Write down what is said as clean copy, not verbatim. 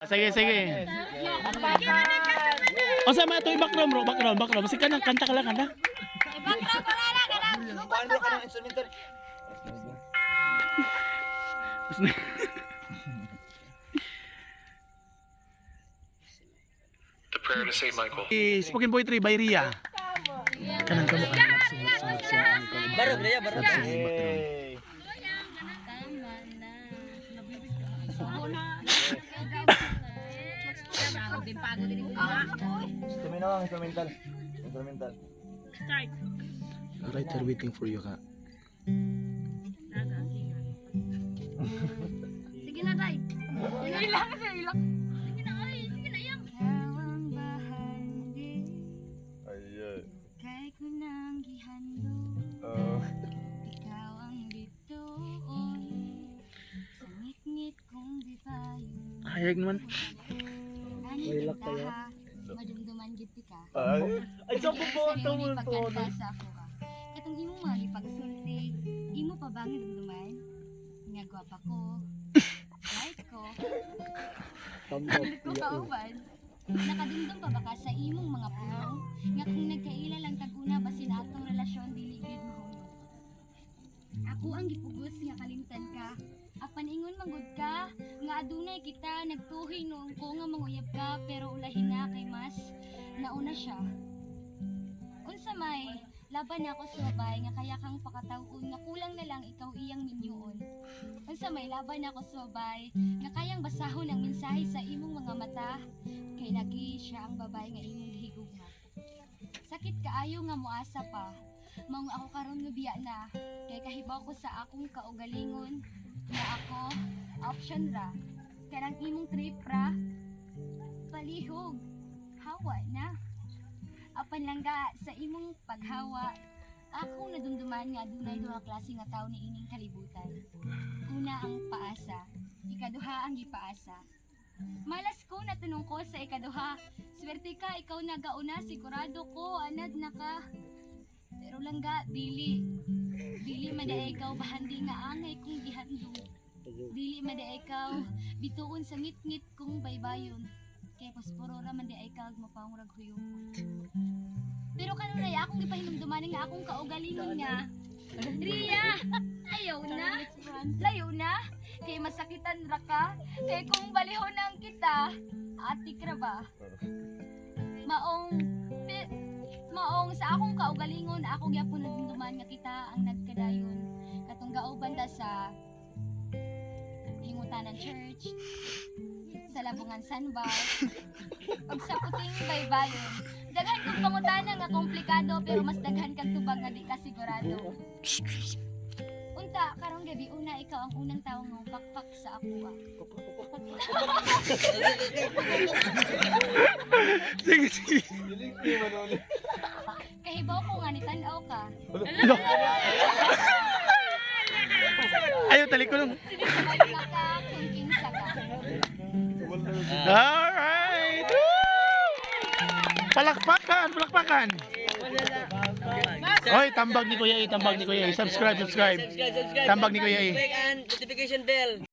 Sige, sige. O sa mga ito, background bro, background. Kasi ka kanta ka lang, kanta. Paano ka ng instrumental? The prayer to Saint Michael. Spoken Poetry by Ria. Kanang kamo Barog na yan, barog na. Instrumental. Right here waiting for you ka. Sige na, Ray. Ilang. Sige na, ay. Sige na, yang. Kawang bahandi. Ayun. Kay ko nang gihando. Ikaw ang bituon. Sa ngit-ngit kong bipayo. Hayag naman. Ani kita ha. Madumduman gid ka. Ay, sa pupunta mo ito. Pagkanta sa ako ka. Katong imong mga ipagsulti, imo pa bang dumduman? Nga gwapa ko. Right ko. Ko kauban. Nakadumdum pa ba ka sa imong mga pulong? Nga kung nagkaila lang taguna basin atong relasyon dili gid mahulog. Ako ang gipugos nga kalimtan ka. Apan ingon manggod ka nga adunay kita nagtuhi noong ko nga manguyab ka pero ulahin na kay mas nauna siya. Unsa may laban ako sa babay nga kaya kang pakataon nga kulang na lang ikaw iyang minyuon. Unsa may laban ako sa babay nga kayang basahon ang mensahe sa imong mga mata kay lagi siya ang babay nga imong gihigugma. Sakit kaayo nga moasa pa. Mao ako karon nga biya na kay kahibaw ko sa akong kaugalingon nga ako option ra kanang imong trip ra palihog hawa na apan langga sa imong paghawa ako nadumduman nga adunay duha klase nga tawo ni ining kalibutan. Una ang paasa, ikaduha ang gipaasa. Malas ko natunong ko sa ikaduha. Swerte ka, ikaw nagauna, sigurado ko anad na ka. Pero langga dili mada ikaw bahandi nga angay kong gihandong. Dili mada ikaw bituon sa ngit-ngit kong baybayon. Kay posporo ra man di ikaw mapangurag huyong. Pero kanunay akong gipahinumduman nga akong kaugalingon nga. Ria, ayaw na. Layo na. Kay masakitan ra ka. Kay kung balihon kita, atik ra ba? Maong sa akong kaugalingon ako gyapon nadumduman nga kita ang nagkadayon katong gauban ta sa hingutanan church sa Labungan Sandbar ug sa puting baybayon. Daghan kong pangutana nga komplikado pero mas daghan kang tubag nga di ka sigurado. Unta karong gabi una ikaw ang unang tawo nga pakpak sa ako. Sige. Kahibaw ko nga nitanaw ka. Ayaw tali ko lang. Malika ka kung kinsa ka. Alright! Palakpakan! Hoy, tambag ni Kuya E. Subscribe. Tambag ni Kuya E. Click and notification bell.